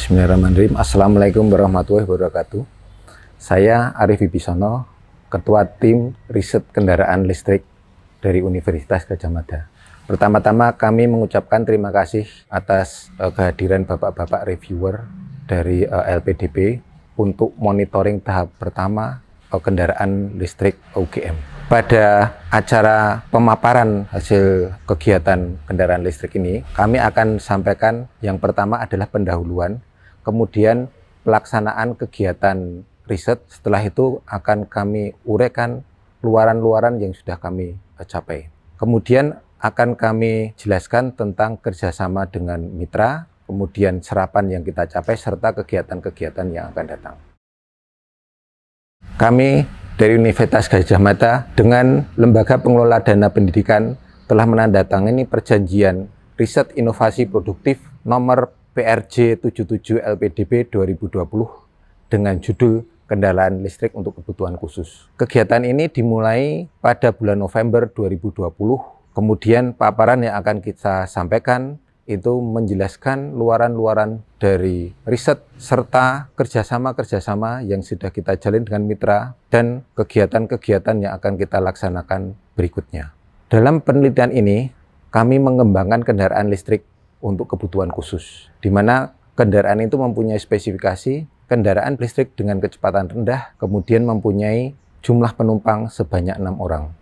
Bismillahirrahmanirrahim. Assalamualaikum warahmatullahi wabarakatuh. Saya Arif Wibisono, Ketua Tim Riset Kendaraan Listrik dari Universitas Gadjah Mada. Pertama-tama kami mengucapkan terima kasih atas kehadiran Bapak-Bapak reviewer dari LPDP untuk monitoring tahap pertama kendaraan listrik UGM. Pada acara pemaparan hasil kegiatan kendaraan listrik ini, kami akan sampaikan yang pertama adalah pendahuluan, kemudian pelaksanaan kegiatan riset, setelah itu akan kami uraikan luaran-luaran yang sudah kami capai. Kemudian akan kami jelaskan tentang kerjasama dengan mitra, kemudian serapan yang kita capai, serta kegiatan-kegiatan yang akan datang. Kami dari Universitas Gadjah Mada dengan Lembaga Pengelola Dana Pendidikan telah menandatangani perjanjian riset inovasi produktif nomor PRJ 77 LPDP 2020 dengan judul Kendaraan Listrik untuk Kebutuhan Khusus. Kegiatan ini dimulai pada bulan November 2020, kemudian paparan yang akan kita sampaikan itu menjelaskan luaran-luaran dari riset serta kerjasama-kerjasama yang sudah kita jalin dengan mitra dan kegiatan-kegiatan yang akan kita laksanakan berikutnya. Dalam penelitian ini, kami mengembangkan kendaraan listrik untuk kebutuhan khusus, di mana kendaraan itu mempunyai spesifikasi kendaraan listrik dengan kecepatan rendah, kemudian mempunyai jumlah penumpang sebanyak 6 orang.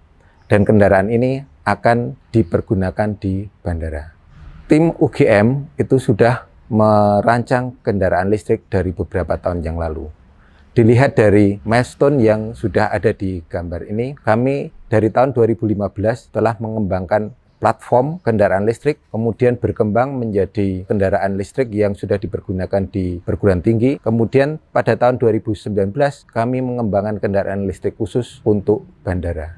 Dan kendaraan ini akan dipergunakan di bandara. Tim UGM itu sudah merancang kendaraan listrik dari beberapa tahun yang lalu. Dilihat dari milestone yang sudah ada di gambar ini, kami dari tahun 2015 telah mengembangkan platform kendaraan listrik, kemudian berkembang menjadi kendaraan listrik yang sudah dipergunakan di perguruan tinggi. Kemudian pada tahun 2019 kami mengembangkan kendaraan listrik khusus untuk bandara.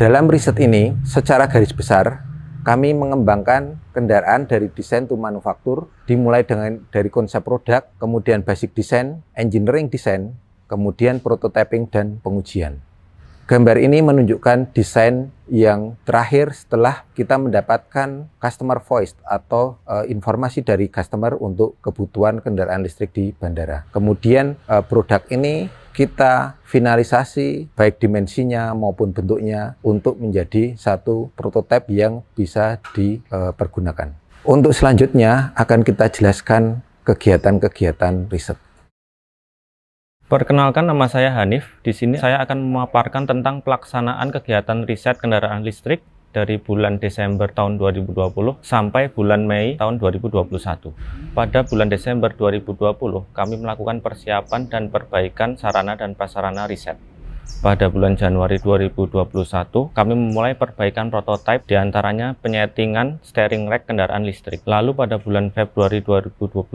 Dalam riset ini, secara garis besar, kami mengembangkan kendaraan dari desain to manufaktur, dimulai dari konsep produk, kemudian basic design, engineering design, kemudian prototyping dan pengujian. Gambar ini menunjukkan desain yang terakhir setelah kita mendapatkan customer voice atau informasi dari customer untuk kebutuhan kendaraan listrik di bandara. Kemudian produk ini kita finalisasi baik dimensinya maupun bentuknya untuk menjadi satu prototipe yang bisa dipergunakan. Untuk selanjutnya akan kita jelaskan kegiatan-kegiatan riset. Perkenalkan, nama saya Hanif. Di sini saya akan memaparkan tentang pelaksanaan kegiatan riset kendaraan listrik dari bulan Desember tahun 2020 sampai bulan Mei tahun 2021. Pada bulan Desember 2020, kami melakukan persiapan dan perbaikan sarana dan prasarana riset. Pada bulan Januari 2021, kami memulai perbaikan prototipe, diantaranya penyetingan steering rack kendaraan listrik. Lalu pada bulan Februari 2021,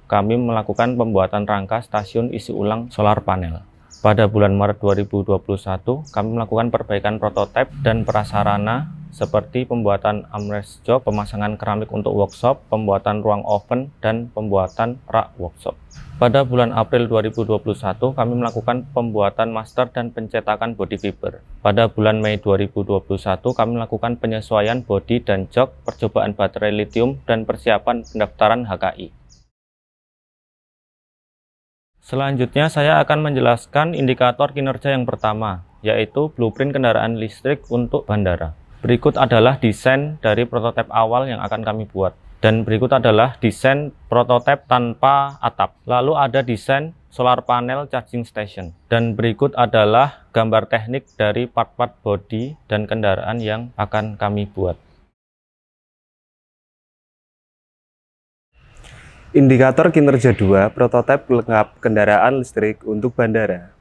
kami melakukan pembuatan rangka stasiun isi ulang solar panel. Pada bulan Maret 2021, kami melakukan perbaikan prototipe dan prasarana seperti pembuatan armrest jok, pemasangan keramik untuk workshop, pembuatan ruang oven, dan pembuatan rak workshop. Pada bulan April 2021, kami melakukan pembuatan master dan pencetakan body fiber. Pada bulan Mei 2021, kami melakukan penyesuaian body dan jok, percobaan baterai lithium, dan persiapan pendaftaran HKI. Selanjutnya, saya akan menjelaskan indikator kinerja yang pertama, yaitu blueprint kendaraan listrik untuk bandara. Berikut adalah desain dari prototipe awal yang akan kami buat. Dan berikut adalah desain prototipe tanpa atap. Lalu ada desain solar panel charging station. Dan berikut adalah gambar teknik dari part-part bodi dan kendaraan yang akan kami buat. Indikator kinerja 2, prototipe lengkap kendaraan listrik untuk bandara.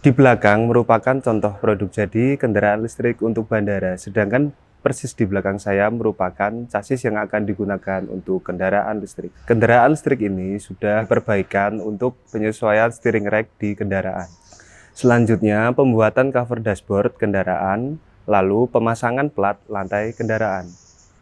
Di belakang merupakan contoh produk jadi kendaraan listrik untuk bandara, sedangkan persis di belakang saya merupakan chassis yang akan digunakan untuk kendaraan listrik. Kendaraan listrik ini sudah perbaikan untuk penyesuaian steering rack di kendaraan. Selanjutnya, pembuatan cover dashboard kendaraan, lalu pemasangan plat lantai kendaraan.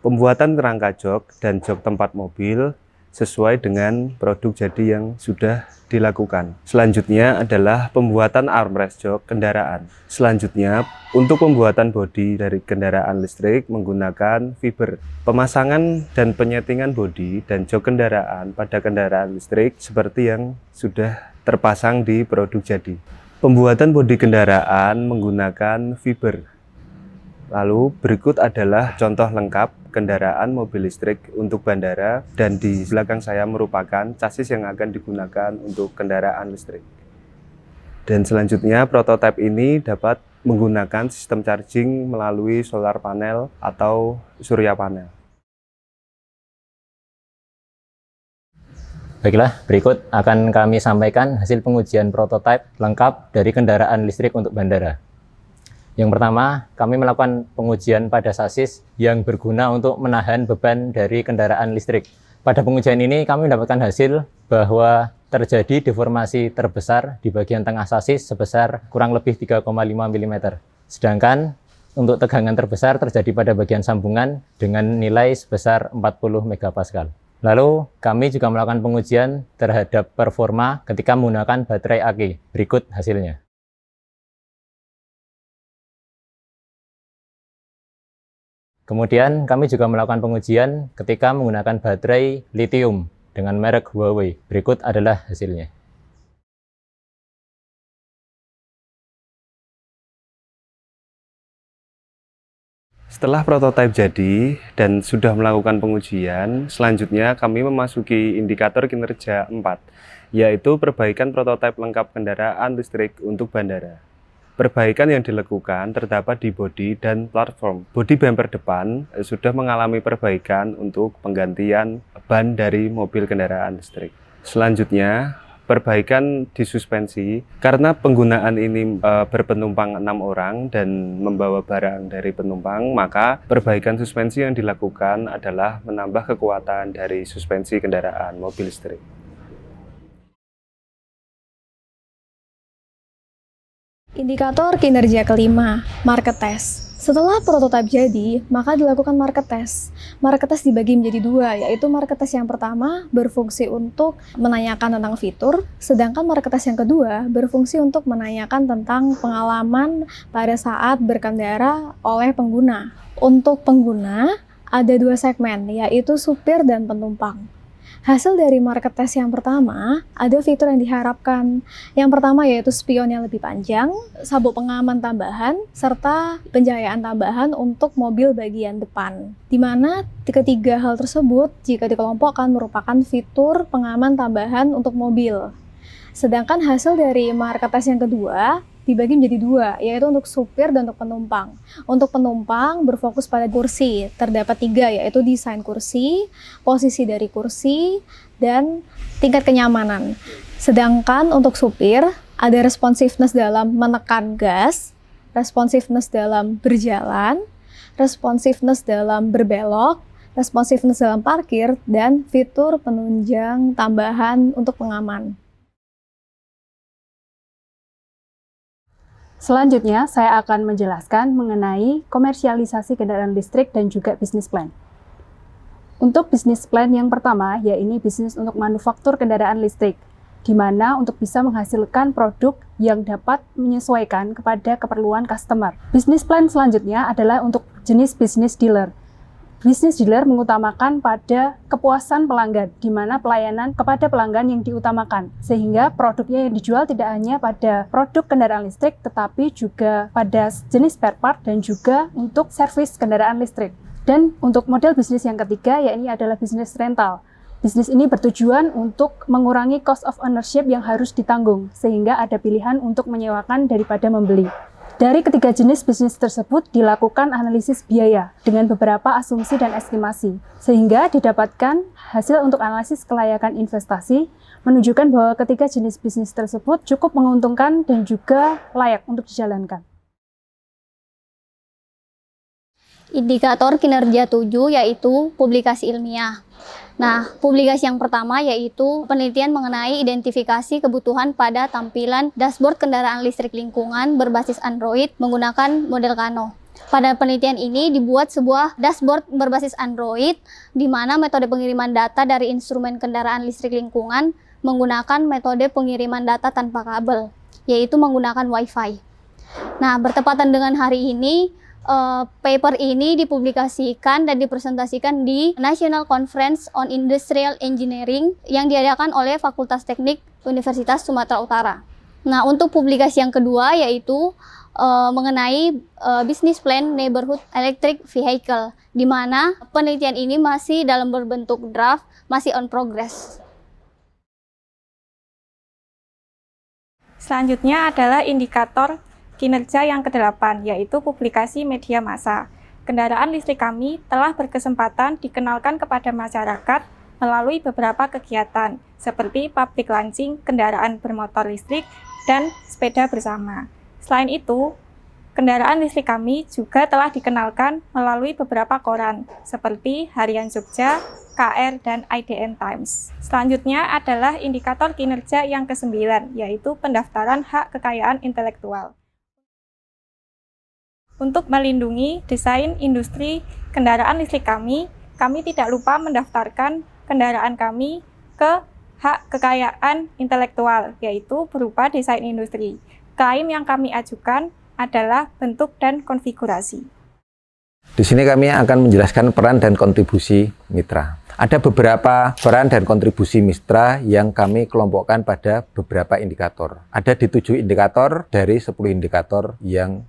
Pembuatan rangka jok dan jok tempat mobil, sesuai dengan produk jadi yang sudah dilakukan. Selanjutnya adalah pembuatan armrest jok kendaraan. Selanjutnya, untuk pembuatan bodi dari kendaraan listrik menggunakan fiber. Pemasangan dan penyetingan bodi dan jok kendaraan pada kendaraan listrik seperti yang sudah terpasang di produk jadi. Pembuatan bodi kendaraan menggunakan fiber. Lalu berikut adalah contoh lengkap kendaraan mobil listrik untuk bandara, dan di belakang saya merupakan chassis yang akan digunakan untuk kendaraan listrik. Dan selanjutnya prototipe ini dapat menggunakan sistem charging melalui solar panel atau surya panel. Baiklah, berikut akan kami sampaikan hasil pengujian prototipe lengkap dari kendaraan listrik untuk bandara. Yang pertama, kami melakukan pengujian pada chassis yang berguna untuk menahan beban dari kendaraan listrik. Pada pengujian ini, kami mendapatkan hasil bahwa terjadi deformasi terbesar di bagian tengah chassis sebesar kurang lebih 3,5 mm. Sedangkan untuk tegangan terbesar terjadi pada bagian sambungan dengan nilai sebesar 40 MPa. Lalu, kami juga melakukan pengujian terhadap performa ketika menggunakan baterai AC. Berikut hasilnya. Kemudian kami juga melakukan pengujian ketika menggunakan baterai lithium dengan merek Huawei. Berikut adalah hasilnya. Setelah prototipe jadi dan sudah melakukan pengujian, selanjutnya kami memasuki indikator kinerja 4, yaitu perbaikan prototipe lengkap kendaraan listrik untuk bandara. Perbaikan yang dilakukan terdapat di bodi dan platform. Bodi bumper depan sudah mengalami perbaikan untuk penggantian ban dari mobil kendaraan listrik. Selanjutnya, perbaikan di suspensi. Karena penggunaan ini berpenumpang 6 orang dan membawa barang dari penumpang, maka perbaikan suspensi yang dilakukan adalah menambah kekuatan dari suspensi kendaraan mobil listrik. Indikator kinerja kelima, market test. Setelah prototipe jadi, maka dilakukan market test. Market test dibagi menjadi dua, yaitu market test yang pertama berfungsi untuk menanyakan tentang fitur, sedangkan market test yang kedua berfungsi untuk menanyakan tentang pengalaman pada saat berkendara oleh pengguna. Untuk pengguna, ada dua segmen, yaitu supir dan penumpang. Hasil dari market test yang pertama, ada fitur yang diharapkan. Yang pertama yaitu spion yang lebih panjang, sabuk pengaman tambahan, serta pencahayaan tambahan untuk mobil bagian depan. Di mana ketiga hal tersebut, jika dikelompokkan merupakan fitur pengaman tambahan untuk mobil. Sedangkan hasil dari market test yang kedua, dibagi menjadi dua, yaitu untuk supir dan untuk penumpang. Untuk penumpang berfokus pada kursi, terdapat 3, yaitu desain kursi, posisi dari kursi, dan tingkat kenyamanan. Sedangkan untuk supir, ada responsiveness dalam menekan gas, responsiveness dalam berjalan, responsiveness dalam berbelok, responsiveness dalam parkir, dan fitur penunjang tambahan untuk pengaman. Selanjutnya, saya akan menjelaskan mengenai komersialisasi kendaraan listrik dan juga bisnis plan. Untuk bisnis plan yang pertama, yaitu bisnis untuk manufaktur kendaraan listrik, di mana untuk bisa menghasilkan produk yang dapat menyesuaikan kepada keperluan customer. Bisnis plan selanjutnya adalah untuk jenis bisnis dealer. Bisnis dealer mengutamakan pada kepuasan pelanggan, di mana pelayanan kepada pelanggan yang diutamakan, sehingga produknya yang dijual tidak hanya pada produk kendaraan listrik, tetapi juga pada jenis spare part dan juga untuk servis kendaraan listrik. Dan untuk model bisnis yang ketiga, yaitu adalah bisnis rental. Bisnis ini bertujuan untuk mengurangi cost of ownership yang harus ditanggung, sehingga ada pilihan untuk menyewakan daripada membeli. Dari ketiga jenis bisnis tersebut dilakukan analisis biaya dengan beberapa asumsi dan estimasi, sehingga didapatkan hasil untuk analisis kelayakan investasi, menunjukkan bahwa ketiga jenis bisnis tersebut cukup menguntungkan dan juga layak untuk dijalankan. Indikator kinerja 7 yaitu publikasi ilmiah. Nah, publikasi yang pertama yaitu penelitian mengenai identifikasi kebutuhan pada tampilan dashboard kendaraan listrik lingkungan berbasis Android menggunakan model Kano. Pada penelitian ini dibuat sebuah dashboard berbasis Android, di mana metode pengiriman data dari instrumen kendaraan listrik lingkungan menggunakan metode pengiriman data tanpa kabel, yaitu menggunakan Wi-Fi. Nah, bertepatan dengan hari ini, paper ini dipublikasikan dan dipresentasikan di National Conference on Industrial Engineering yang diadakan oleh Fakultas Teknik Universitas Sumatera Utara. Nah, untuk publikasi yang kedua yaitu mengenai Business Plan Neighborhood Electric Vehicle, di mana penelitian ini masih dalam berbentuk draft, masih on progress. Selanjutnya adalah indikator kinerja yang ke-8, yaitu publikasi media massa. Kendaraan listrik kami telah berkesempatan dikenalkan kepada masyarakat melalui beberapa kegiatan, seperti public launching kendaraan bermotor listrik dan sepeda bersama. Selain itu, kendaraan listrik kami juga telah dikenalkan melalui beberapa koran, seperti Harian Jogja, KR, dan IDN Times. Selanjutnya adalah indikator kinerja yang ke-9, yaitu pendaftaran hak kekayaan intelektual. Untuk melindungi desain industri kendaraan listrik kami tidak lupa mendaftarkan kendaraan kami ke hak kekayaan intelektual, yaitu berupa desain industri. Klaim yang kami ajukan adalah bentuk dan konfigurasi. Di sini kami akan menjelaskan peran dan kontribusi mitra. Ada beberapa peran dan kontribusi mitra yang kami kelompokkan pada beberapa indikator. Ada di 7 indikator dari 10 indikator yang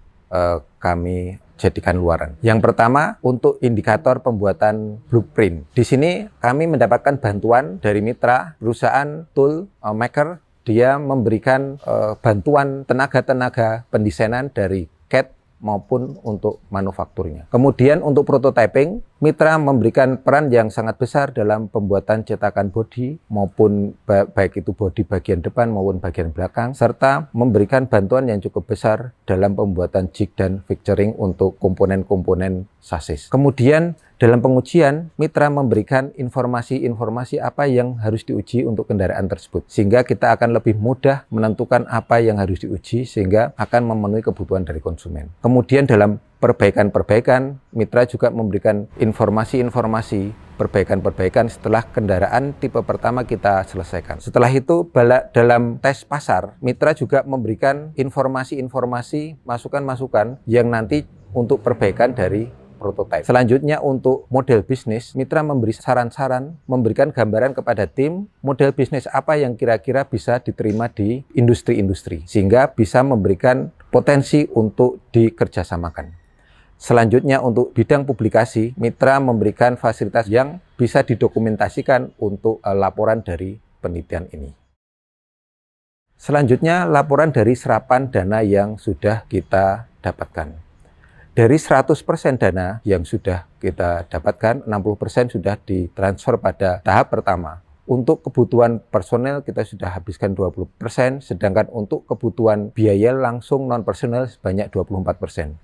kami jadikan luaran. Yang pertama, untuk indikator pembuatan blueprint. Di sini kami mendapatkan bantuan dari mitra perusahaan tool maker. Dia memberikan bantuan tenaga-tenaga pendesainan dari CAD maupun untuk manufakturnya. Kemudian untuk prototyping, mitra memberikan peran yang sangat besar dalam pembuatan cetakan bodi maupun baik itu bodi bagian depan maupun bagian belakang, serta memberikan bantuan yang cukup besar dalam pembuatan jig dan fixturing untuk komponen-komponen sasis. Kemudian dalam pengujian, mitra memberikan informasi-informasi apa yang harus diuji untuk kendaraan tersebut, sehingga kita akan lebih mudah menentukan apa yang harus diuji sehingga akan memenuhi kebutuhan dari konsumen. Kemudian dalam perbaikan-perbaikan, mitra juga memberikan informasi-informasi perbaikan-perbaikan setelah kendaraan tipe pertama kita selesaikan. Setelah itu, dalam tes pasar, mitra juga memberikan informasi-informasi, masukan-masukan yang nanti untuk perbaikan dari prototipe. Selanjutnya untuk model bisnis, mitra memberi saran-saran, memberikan gambaran kepada tim model bisnis apa yang kira-kira bisa diterima di industri-industri, sehingga bisa memberikan potensi untuk dikerjasamakan. Selanjutnya untuk bidang publikasi, mitra memberikan fasilitas yang bisa didokumentasikan untuk laporan dari penelitian ini. Selanjutnya laporan dari serapan dana yang sudah kita dapatkan. Dari 100% dana yang sudah kita dapatkan, 60% sudah ditransfer pada tahap pertama. Untuk kebutuhan personel kita sudah habiskan 20%, sedangkan untuk kebutuhan biaya langsung non-personel sebanyak 24%.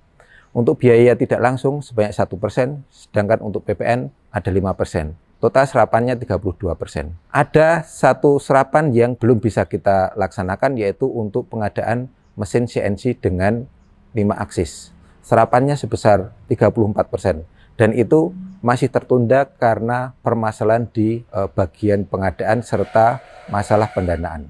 Untuk biaya tidak langsung sebanyak 1%, sedangkan untuk PPN ada 5%. Total serapannya 32%. Ada satu serapan yang belum bisa kita laksanakan, yaitu untuk pengadaan mesin CNC dengan 5 aksis. Serapannya sebesar 34%, dan itu masih tertunda karena permasalahan di bagian pengadaan serta masalah pendanaan.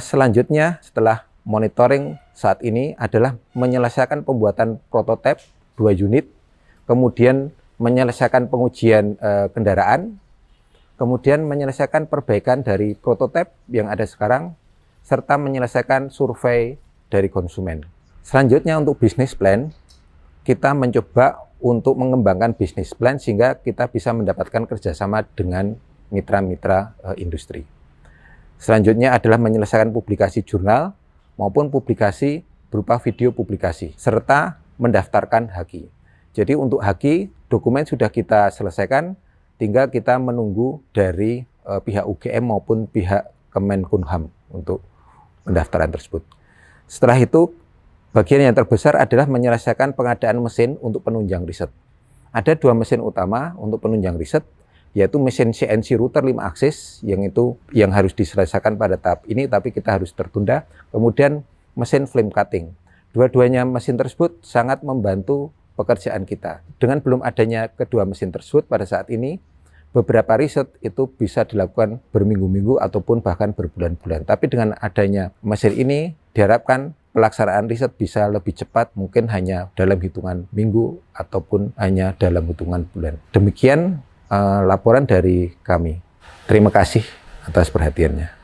Selanjutnya setelah monitoring saat ini adalah menyelesaikan pembuatan prototipe 2 unit, kemudian menyelesaikan pengujian kendaraan, kemudian menyelesaikan perbaikan dari prototipe yang ada sekarang, serta menyelesaikan survei dari konsumen. Selanjutnya untuk bisnis plan, kita mencoba untuk mengembangkan bisnis plan sehingga kita bisa mendapatkan kerjasama dengan mitra-mitra industri. Selanjutnya adalah menyelesaikan publikasi jurnal maupun publikasi berupa video publikasi, serta mendaftarkan HAKI. Jadi untuk HAKI, dokumen sudah kita selesaikan, tinggal kita menunggu dari pihak UGM maupun pihak Kemenkumham untuk pendaftaran tersebut. Setelah itu, bagian yang terbesar adalah menyelesaikan pengadaan mesin untuk penunjang riset. Ada 2 mesin utama untuk penunjang riset, yaitu mesin CNC router 5 aksis, yang harus diselesaikan pada tahap ini, tapi kita harus tertunda. Kemudian mesin flame cutting. Dua-duanya mesin tersebut sangat membantu pekerjaan kita. Dengan belum adanya kedua mesin tersebut pada saat ini, beberapa riset itu bisa dilakukan berminggu-minggu ataupun bahkan berbulan-bulan. Tapi dengan adanya mesin ini, diharapkan pelaksanaan riset bisa lebih cepat, mungkin hanya dalam hitungan minggu ataupun hanya dalam hitungan bulan. Demikian laporan dari kami. Terima kasih atas perhatiannya.